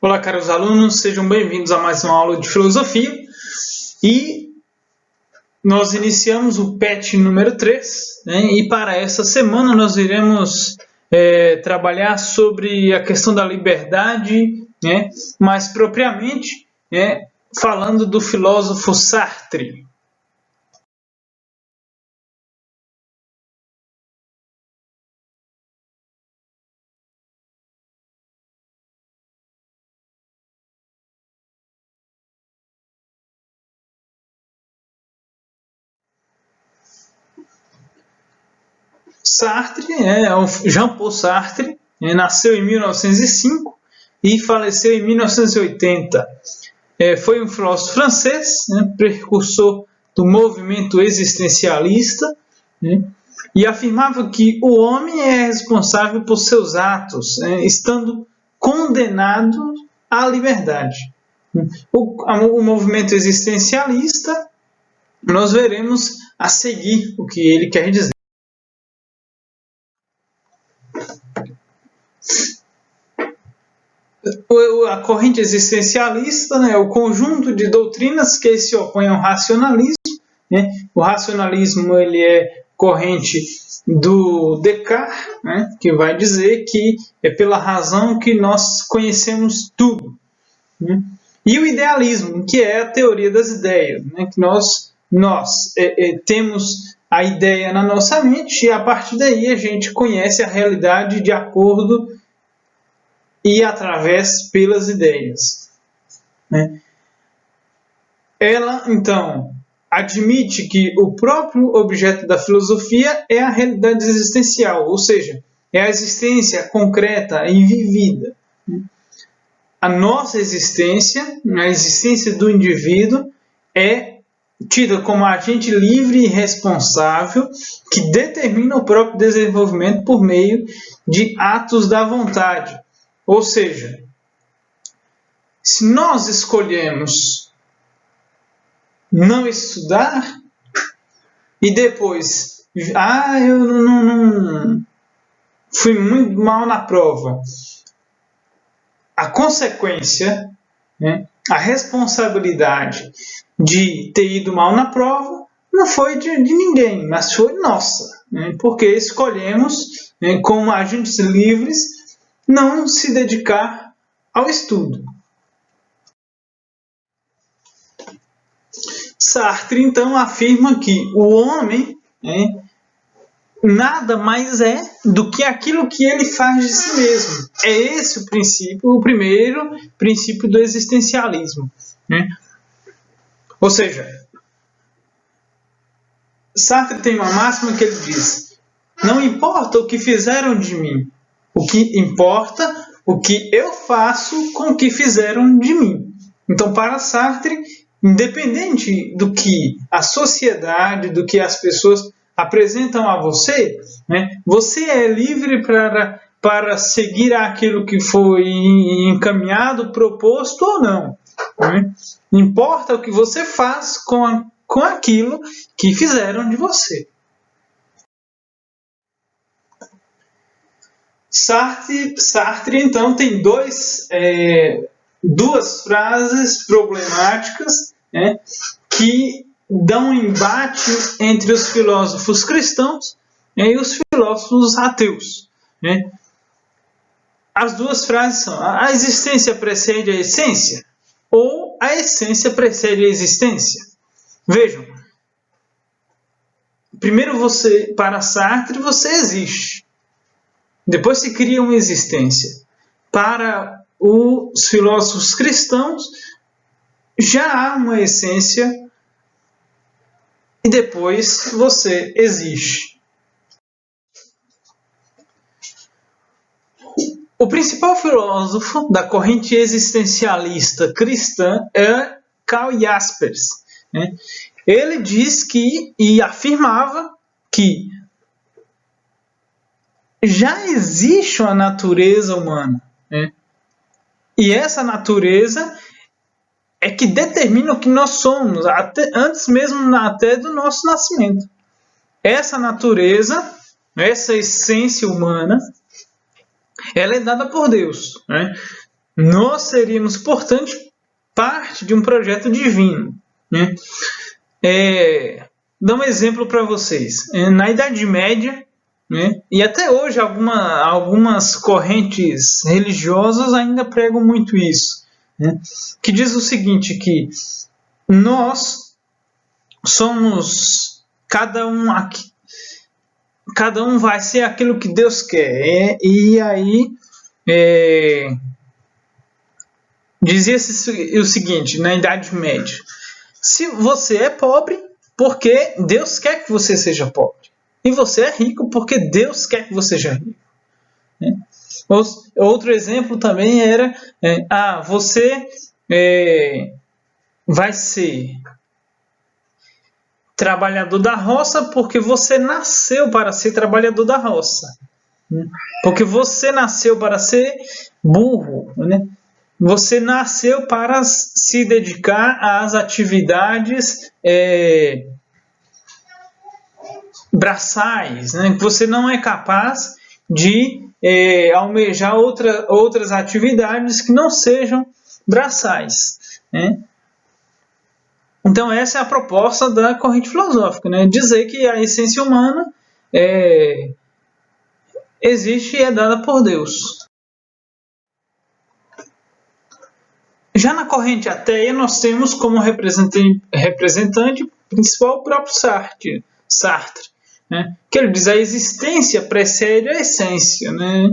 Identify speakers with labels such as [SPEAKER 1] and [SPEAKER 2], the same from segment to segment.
[SPEAKER 1] Olá, caros alunos, sejam bem-vindos a mais uma aula de filosofia. E nós iniciamos o PET número 3, né? E para essa semana nós iremos trabalhar sobre a questão da liberdade, né? Mais propriamente, falando do filósofo Sartre. Sartre, Jean-Paul Sartre, nasceu em 1905 e faleceu em 1980. Foi um filósofo francês, precursor do movimento existencialista, e afirmava que o homem é responsável por seus atos, estando condenado à liberdade. O movimento existencialista, nós veremos a seguir o que ele quer dizer. A corrente existencialista é o conjunto de doutrinas que se opõem ao racionalismo. O racionalismo ele é corrente do Descartes, que vai dizer que é pela razão que nós conhecemos tudo. E o idealismo, que é a teoria das ideias, que nós temos a ideia na nossa mente e a partir daí a gente conhece a realidade de acordo e através pelas ideias. Ela, então, admite que o próprio objeto da filosofia é a realidade existencial, ou seja, é a existência concreta e vivida. A nossa existência, a existência do indivíduo, é tida como agente livre e responsável que determina o próprio desenvolvimento por meio de atos da vontade. Ou seja, se nós escolhemos não estudar e depois, eu não fui muito mal na prova, a consequência, a responsabilidade de ter ido mal na prova não foi de ninguém, mas foi nossa, porque escolhemos, como agentes livres, não se dedicar ao estudo. Sartre, então, afirma que o homem nada mais é do que aquilo que ele faz de si mesmo. É esse o princípio, o primeiro princípio do existencialismo. Ou seja, Sartre tem uma máxima que ele diz: não importa o que fizeram de mim, o que importa o que eu faço com o que fizeram de mim. Então, para Sartre, independente do que a sociedade, do que as pessoas apresentam a você, você é livre para seguir aquilo que foi encaminhado, proposto ou não. Importa o que você faz com aquilo que fizeram de você. Sartre, então, tem duas frases problemáticas que dão um embate entre os filósofos cristãos e os filósofos ateus. As duas frases são: a existência precede a essência ou a essência precede a existência. Vejam, primeiro para Sartre, você existe. Depois se cria uma existência. Para os filósofos cristãos, já há uma essência e depois você existe. O principal filósofo da corrente existencialista cristã é Karl Jaspers. Ele diz e afirmava que já existe uma natureza humana. E essa natureza é que determina o que nós somos, antes mesmo até do nosso nascimento. Essa natureza, essa essência humana, ela é dada por Deus. nós seríamos, portanto, parte de um projeto divino. Né? Dá um exemplo para vocês. Na Idade Média, né, e até hoje algumas correntes religiosas ainda pregam muito isso, né, que diz o seguinte, que nós somos cada um aqui. Cada um vai ser aquilo que Deus quer. E aí dizia-se o seguinte, na Idade Média: se você é pobre, porque Deus quer que você seja pobre. E você é rico, porque Deus quer que você seja rico. Outro exemplo também era: você vai ser trabalhador da roça porque você nasceu para ser trabalhador da roça. Porque você nasceu para ser burro, né? Você nasceu para se dedicar às atividades braçais, né? Você não é capaz de almejar outras atividades que não sejam braçais, né? Então essa é a proposta da corrente filosófica, né? Dizer que a essência humana existe e é dada por Deus. Já na corrente ateia, nós temos como representante principal o próprio Sartre, né? Que ele diz que a existência precede a essência. Né?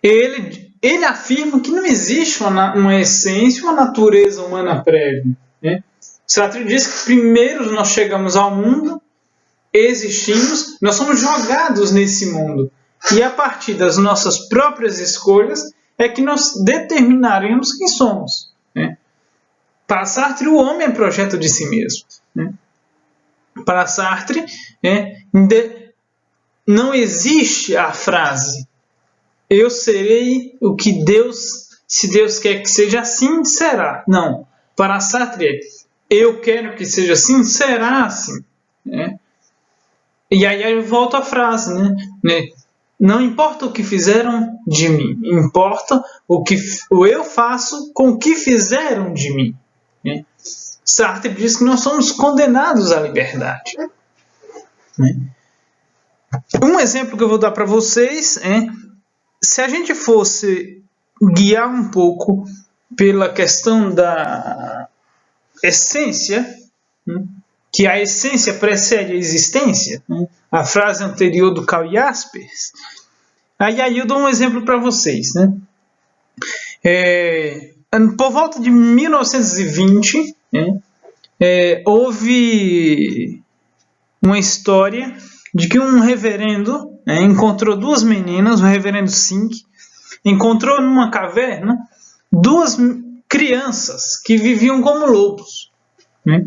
[SPEAKER 1] Ele afirma que não existe uma essência, uma natureza humana prévia. Né? Sartre diz que primeiro nós chegamos ao mundo, existimos, nós somos jogados nesse mundo. E a partir das nossas próprias escolhas é que nós determinaremos quem somos. Né? Para Sartre, o homem é projeto de si mesmo. Né? Para Sartre, não existe a frase eu serei o que se Deus quer que seja assim, será. Não. Para Sartre, eu quero que seja assim, será assim. Né? E aí volta a frase, né? Não importa o que fizeram de mim, importa o que eu faço com o que fizeram de mim. Né? Sartre diz que nós somos condenados à liberdade. Né? Um exemplo que eu vou dar para vocês é: se a gente fosse guiar um pouco pela questão da essência, que a essência precede a existência, a frase anterior do Karl Jaspers, aí eu dou um exemplo para vocês. Né? Por volta de 1920, houve uma história de que um reverendo encontrou duas meninas, o reverendo Sink, encontrou numa caverna duas crianças que viviam como lobos. Né?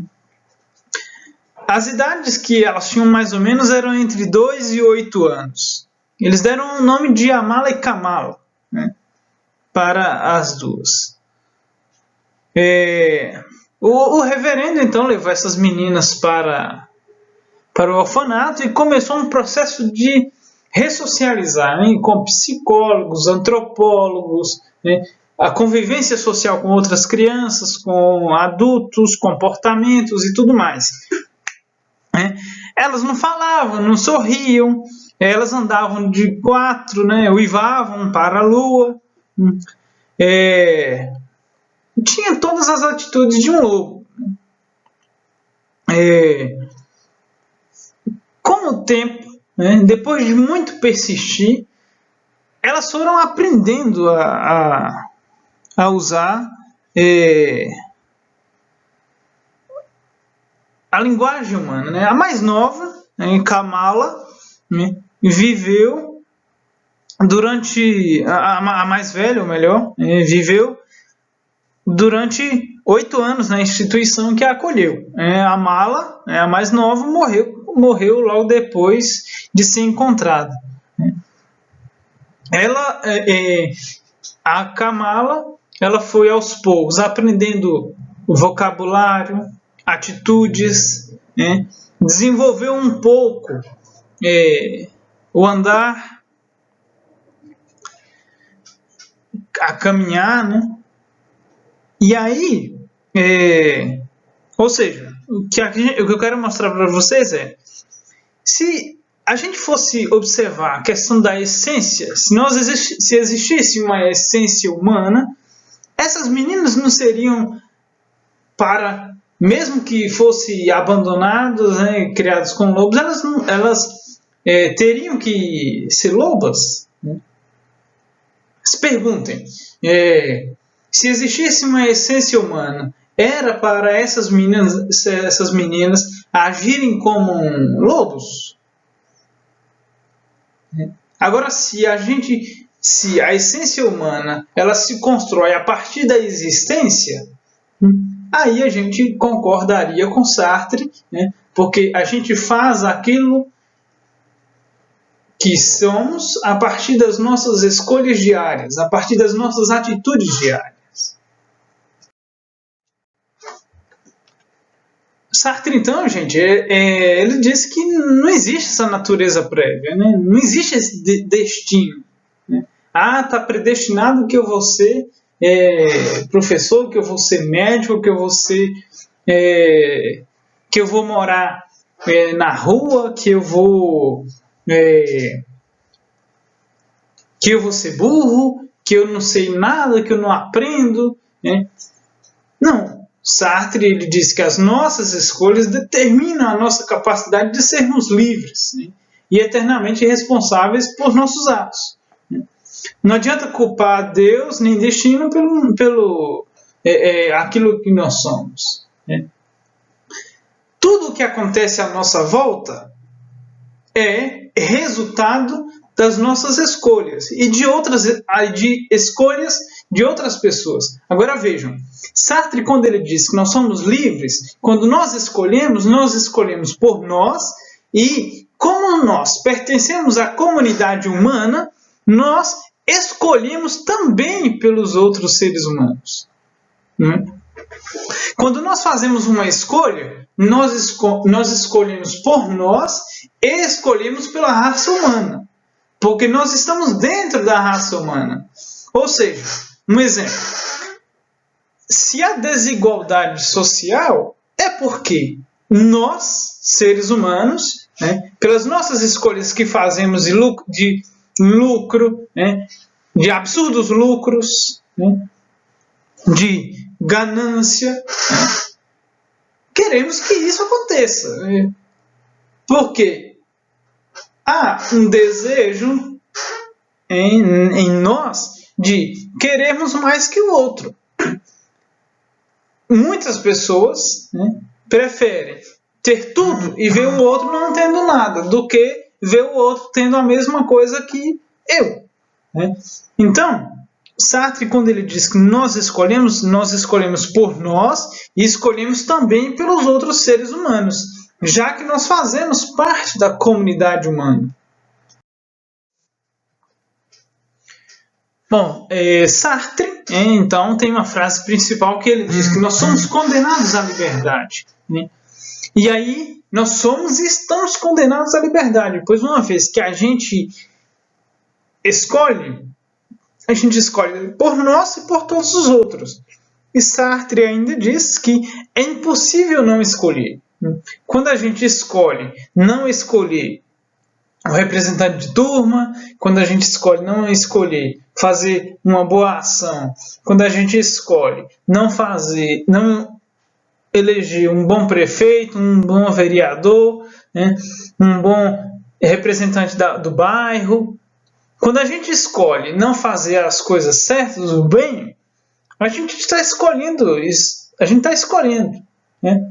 [SPEAKER 1] As idades que elas tinham mais ou menos eram entre 2 e 8 anos. Eles deram o nome de Amala e Kamala, né, para as duas. O reverendo então levou essas meninas para o orfanato e começou um processo de ressocializar, né, com psicólogos, antropólogos, né, a convivência social com outras crianças, com adultos, comportamentos e tudo mais. Né? Elas não falavam, não sorriam, elas andavam de quatro, né, uivavam para a lua, tinha todas as atitudes de um lobo. Com o tempo, né, depois de muito persistir, elas foram aprendendo a usar a linguagem humana. Né? A mais nova, Kamala, né, viveu durante... A mais velha, ou melhor, viveu durante 8 anos na instituição que a acolheu. A Mala, a mais nova, morreu logo depois de ser encontrada. A Kamala, ela foi aos poucos aprendendo o vocabulário, atitudes, né? Desenvolveu um pouco o andar, a caminhar, né? E aí, ou seja, o que eu quero mostrar para vocês é, se a gente fosse observar a questão da essência, se existisse uma essência humana, essas meninas não seriam mesmo que fossem abandonadas, né, criadas como lobos, elas teriam que ser lobas, né? Se perguntem, se existisse uma essência humana, era para essas meninas agirem como lobos? Agora, se a essência humana ela se constrói a partir da existência, aí a gente concordaria com Sartre, né? Porque a gente faz aquilo que somos a partir das nossas escolhas diárias, a partir das nossas atitudes diárias. Sartre, então, gente, ele diz que não existe essa natureza prévia, né? Não existe esse destino, né? Está predestinado que eu vou ser professor, que eu vou ser médico, que eu vou morar na rua, que eu vou ser burro, que eu não sei nada, que eu não aprendo, né? Não. Sartre ele diz que as nossas escolhas determinam a nossa capacidade de sermos livres, né? E eternamente responsáveis por nossos atos, né? Não adianta culpar Deus nem destino pelo aquilo que nós somos, né? Tudo o que acontece à nossa volta é resultado das nossas escolhas e de escolhas de outras pessoas. Agora vejam, Sartre, quando ele diz que nós somos livres, quando nós escolhemos por nós, e como nós pertencemos à comunidade humana, nós escolhemos também pelos outros seres humanos, né? Quando nós fazemos uma escolha, nós escolhemos por nós e escolhemos pela raça humana, porque nós estamos dentro da raça humana. Ou seja, um exemplo, se há desigualdade social, é porque nós, seres humanos, né, pelas nossas escolhas que fazemos de lucro, né, de absurdos lucros, né, de ganância, né, queremos que isso aconteça. Porque há um desejo em nós de querermos mais que o outro. Muitas pessoas, né, preferem ter tudo e ver o outro não tendo nada, do que ver o outro tendo a mesma coisa que eu, né? Então, Sartre, quando ele diz que nós escolhemos por nós e escolhemos também pelos outros seres humanos, já que nós fazemos parte da comunidade humana. Bom, Sartre, então, tem uma frase principal que ele diz que nós somos condenados à liberdade, né? E aí, nós somos e estamos condenados à liberdade, pois uma vez que a gente escolhe por nós e por todos os outros. E Sartre ainda diz que é impossível não escolher. Quando a gente escolhe não escolher o representante de turma, quando a gente escolhe não escolher fazer uma boa ação, quando a gente escolhe não eleger um bom prefeito, um bom vereador, né, um bom representante do bairro, quando a gente escolhe não fazer as coisas certas, o bem, a gente está escolhendo isso. A gente está escolhendo, né?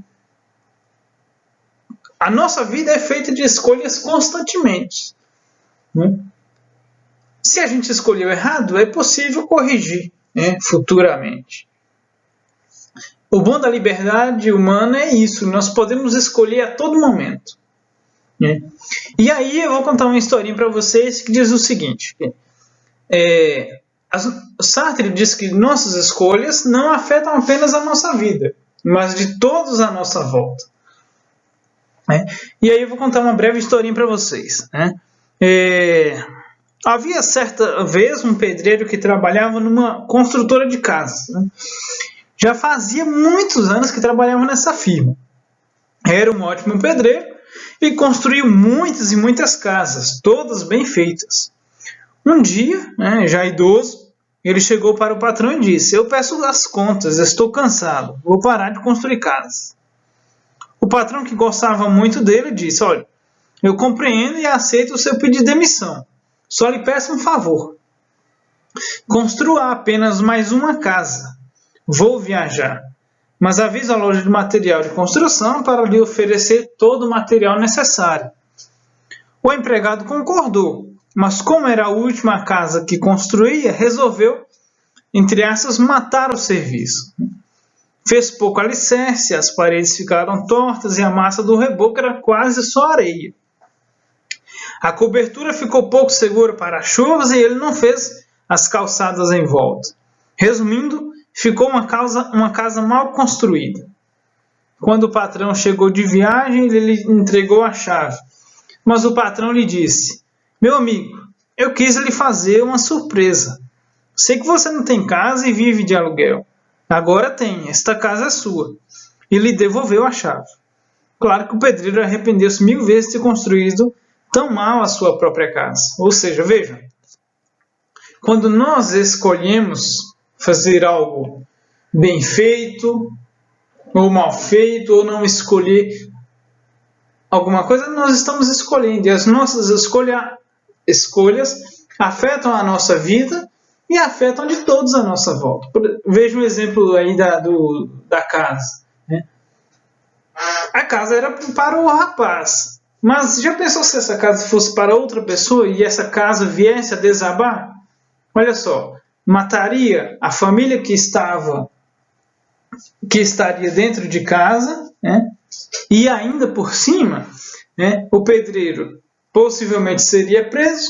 [SPEAKER 1] A nossa vida é feita de escolhas constantemente, né? Se a gente escolheu errado, é possível corrigir, né, futuramente. O bom da liberdade humana é isso. Nós podemos escolher a todo momento, né? E aí eu vou contar uma historinha para vocês que diz o seguinte. Sartre diz que nossas escolhas não afetam apenas a nossa vida, mas de todos à nossa volta, né? E aí eu vou contar uma breve historinha para vocês, né? Havia certa vez um pedreiro que trabalhava numa construtora de casas, né? Já fazia muitos anos que trabalhava nessa firma. Era um ótimo pedreiro e construiu muitas e muitas casas, todas bem feitas. Um dia, né, já idoso, ele chegou para o patrão e disse: "Eu peço as contas, estou cansado, vou parar de construir casas." O patrão, que gostava muito dele, disse: "Olha, eu compreendo e aceito o seu pedido de demissão. Só lhe peço um favor. Construa apenas mais uma casa. Vou viajar, mas avise a loja de material de construção para lhe oferecer todo o material necessário." O empregado concordou, mas como era a última casa que construía, resolveu, entre aspas, matar o serviço. Fez pouco alicerce, as paredes ficaram tortas e a massa do reboco era quase só areia. A cobertura ficou pouco segura para as chuvas e ele não fez as calçadas em volta. Resumindo, ficou uma casa mal construída. Quando o patrão chegou de viagem, ele lhe entregou a chave. Mas o patrão lhe disse: "Meu amigo, eu quis lhe fazer uma surpresa. Sei que você não tem casa e vive de aluguel. Agora tem, esta casa é sua." E lhe devolveu a chave. Claro que o pedreiro arrependeu-se 1000 vezes de ter construído tão mal a sua própria casa. Ou seja, vejam, quando nós escolhemos fazer algo bem feito, ou mal feito, ou não escolher alguma coisa, nós estamos escolhendo. E as nossas escolhas afetam a nossa vida e afetam de todos à nossa volta. Veja um exemplo aí da casa. Né? A casa era para o rapaz. Mas já pensou se essa casa fosse para outra pessoa e essa casa viesse a desabar? Olha só, mataria a família que estaria dentro de casa, né? E ainda por cima, né, o pedreiro possivelmente seria preso.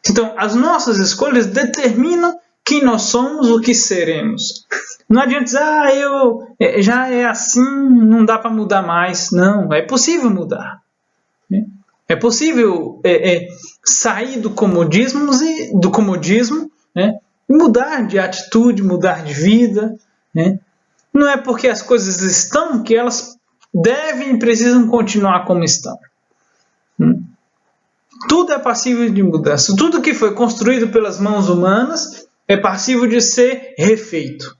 [SPEAKER 1] Então, as nossas escolhas determinam quem nós somos, o que seremos. Não adianta dizer, já é assim, não dá para mudar mais. Não, é possível mudar. É possível sair do comodismo, né, e mudar de atitude, mudar de vida. Né? Não é porque as coisas estão que elas devem e precisam continuar como estão. Tudo é passível de mudança. Tudo que foi construído pelas mãos humanas é passível de ser refeito.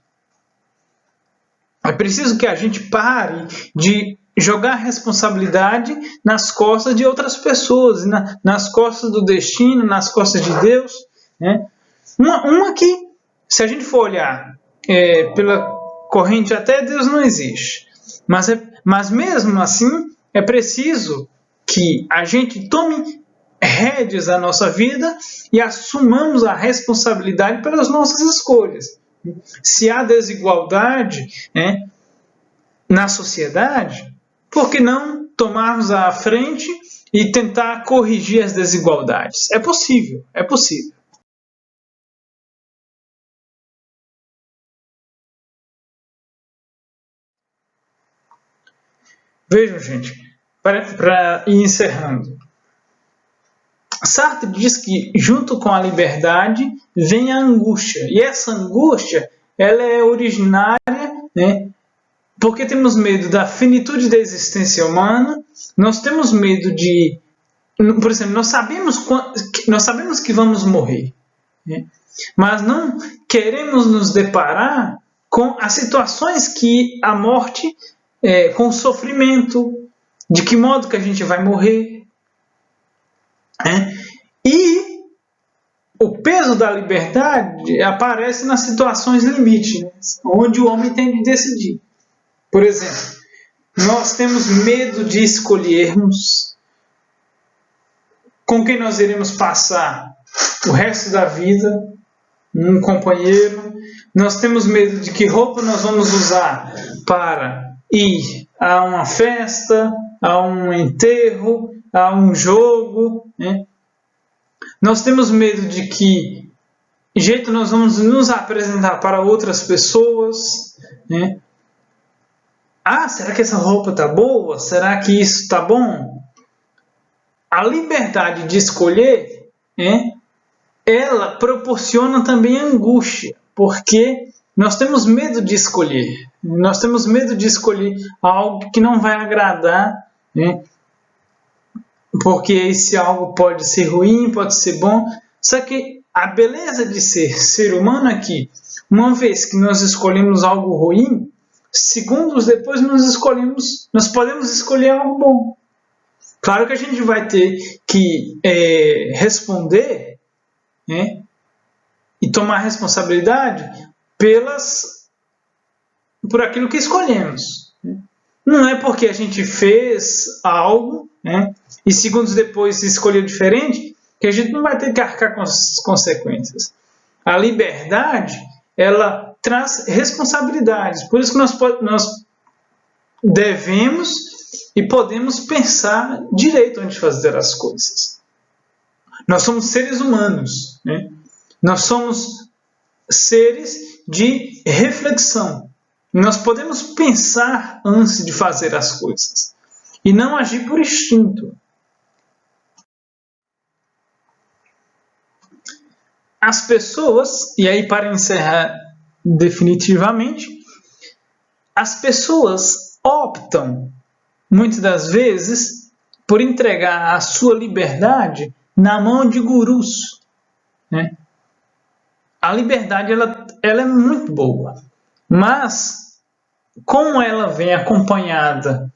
[SPEAKER 1] É preciso que a gente pare de jogar a responsabilidade nas costas de outras pessoas, nas costas do destino, nas costas de Deus. Né? Uma que, se a gente for olhar pela corrente, até Deus não existe. Mas mesmo assim, é preciso que a gente tome rédeas da nossa vida e assumamos a responsabilidade pelas nossas escolhas. Se há desigualdade, né, na sociedade, por que não tomarmos a frente e tentar corrigir as desigualdades? É possível, é possível. Vejam, gente, para ir encerrando. Sartre diz que junto com a liberdade vem a angústia. E essa angústia, ela é originária, né, porque temos medo da finitude da existência humana, nós temos medo de... Por exemplo, nós sabemos que vamos morrer, né, mas não queremos nos deparar com as situações que a morte, com o sofrimento, de que modo que a gente vai morrer. E o peso da liberdade aparece nas situações limite, né, onde o homem tem de decidir. Por exemplo, nós temos medo de escolhermos com quem nós iremos passar o resto da vida, um companheiro. Nós temos medo de que roupa nós vamos usar para ir a uma festa, a um enterro, a um jogo. Né? Nós temos medo de que jeito nós vamos nos apresentar para outras pessoas. Né? Será que essa roupa está boa? Será que isso está bom? A liberdade de escolher ela proporciona também angústia, porque nós temos medo de escolher. Nós temos medo de escolher algo que não vai agradar, né? Porque esse algo pode ser ruim, pode ser bom. Só que a beleza de ser humano é que, uma vez que nós escolhemos algo ruim, segundos depois nós podemos escolher algo bom. Claro que a gente vai ter que responder, né, e tomar responsabilidade por aquilo que escolhemos. Não é porque a gente fez algo, né, e segundos depois escolheu diferente, que a gente não vai ter que arcar com as consequências. A liberdade, ela traz responsabilidades. Por isso que nós devemos e podemos pensar direito antes de fazer as coisas. Nós somos seres humanos, né? Nós somos seres de reflexão. Nós podemos pensar antes de fazer as coisas e não agir por instinto. As pessoas, e aí para encerrar definitivamente, as pessoas optam, muitas das vezes, por entregar a sua liberdade na mão de gurus, né? A liberdade ela é muito boa, mas como ela vem acompanhada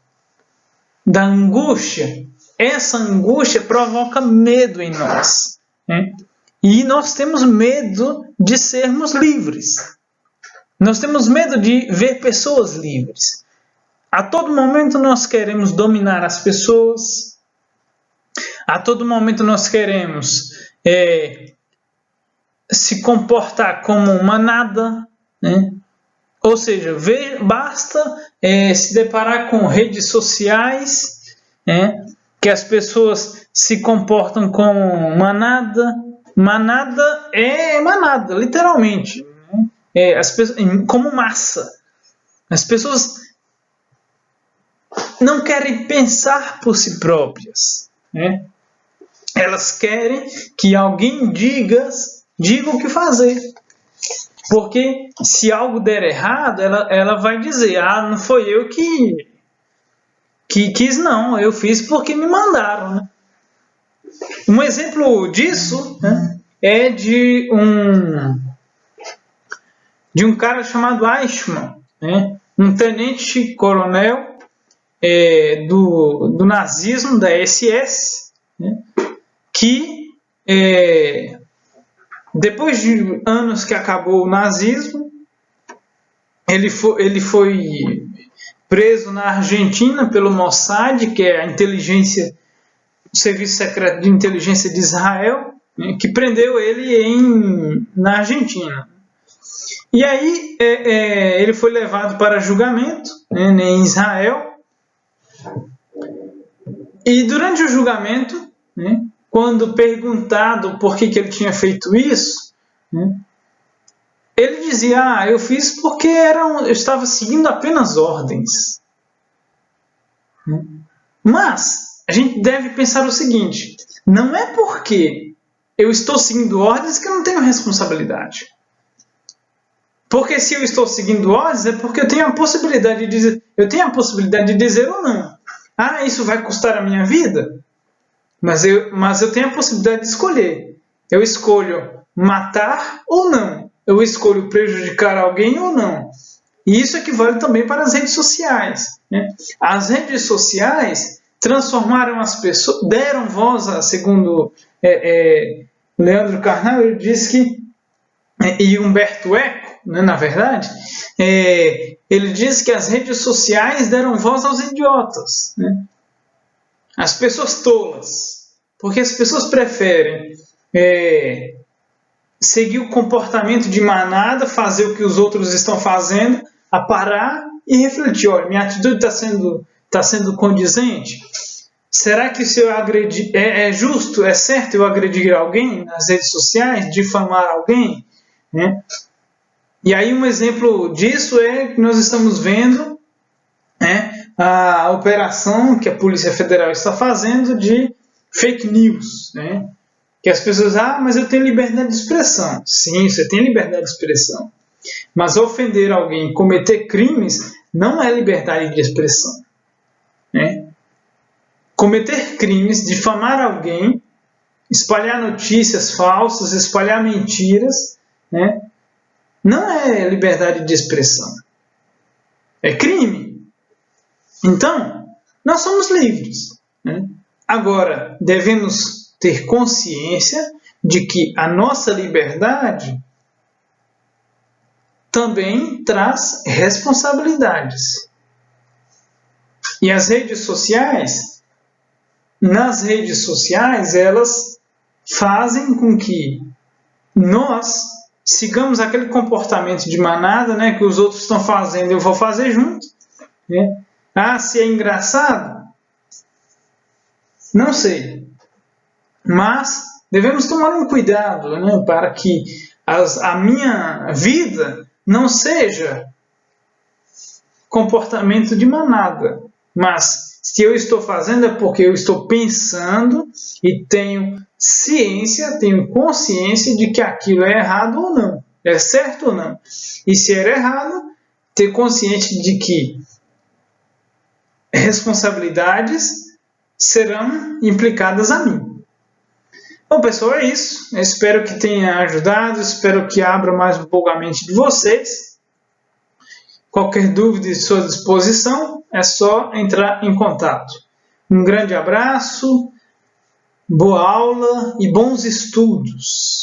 [SPEAKER 1] da angústia, essa angústia provoca medo em nós, né? E nós temos medo de sermos livres. Nós temos medo de ver pessoas livres. A todo momento nós queremos dominar as pessoas. A todo momento nós queremos se comportar como manada, né? Ou seja, basta se deparar com redes sociais, né, que as pessoas se comportam como manada. Manada é manada, literalmente, né? As pessoas, como massa. As pessoas não querem pensar por si próprias, né? Elas querem que alguém diga o que fazer. Porque se algo der errado, ela vai dizer, não foi eu que quis, não. Eu fiz porque me mandaram, né? Um exemplo disso, né, é de um cara chamado Eichmann, né, um tenente-coronel do nazismo, da SS, né, que depois de anos que acabou o nazismo, ele foi preso na Argentina pelo Mossad, que é o serviço secreto de inteligência de Israel, né, que prendeu ele na Argentina. E aí ele foi levado para julgamento, né, em Israel. E durante o julgamento, né, quando perguntado por que ele tinha feito isso, né, ele dizia, eu fiz porque eu estava seguindo apenas ordens. Mas a gente deve pensar o seguinte, não é porque eu estou seguindo ordens que eu não tenho responsabilidade. Porque se eu estou seguindo ordens é porque eu tenho a possibilidade de dizer ou não. Isso vai custar a minha vida? Mas eu tenho a possibilidade de escolher. Eu escolho matar ou não. Eu escolho prejudicar alguém ou não. E isso equivale também para as redes sociais, né? As redes sociais transformaram as pessoas, deram voz segundo Leandro Carnal, ele disse que, e Humberto Eco, né, na verdade, ele diz que as redes sociais deram voz aos idiotas, né? As pessoas tolas, porque as pessoas preferem seguir o comportamento de manada, fazer o que os outros estão fazendo, a parar e refletir, olha, minha atitude está sendo condizente? Será que se eu agredir, é justo, é certo eu agredir alguém nas redes sociais, difamar alguém, né? E aí um exemplo disso é que nós estamos vendo, né, a operação que a Polícia Federal está fazendo de fake news, né? Que as pessoas, mas eu tenho liberdade de expressão. Sim, você tem liberdade de expressão. Mas ofender alguém, cometer crimes, não é liberdade de expressão. Né? Cometer crimes, difamar alguém, espalhar notícias falsas, espalhar mentiras, né? Não é liberdade de expressão. É crime. Então, nós somos livres. Né? Agora, devemos ter consciência de que a nossa liberdade também traz responsabilidades. E as redes sociais, elas fazem com que nós sigamos aquele comportamento de manada, né, que os outros estão fazendo, eu vou fazer junto. Né? Se é engraçado? Não sei. Mas devemos tomar um cuidado, né, para que a minha vida não seja comportamento de manada. Mas se eu estou fazendo é porque eu estou pensando e tenho ciência, tenho consciência de que aquilo é errado ou não, é certo ou não. E se é errado, ter consciência de que responsabilidades serão implicadas a mim. Bom, pessoal, é isso. Eu espero que tenha ajudado, espero que abra mais um pouco a mente de vocês. Qualquer dúvida à sua disposição, é só entrar em contato. Um grande abraço, boa aula e bons estudos!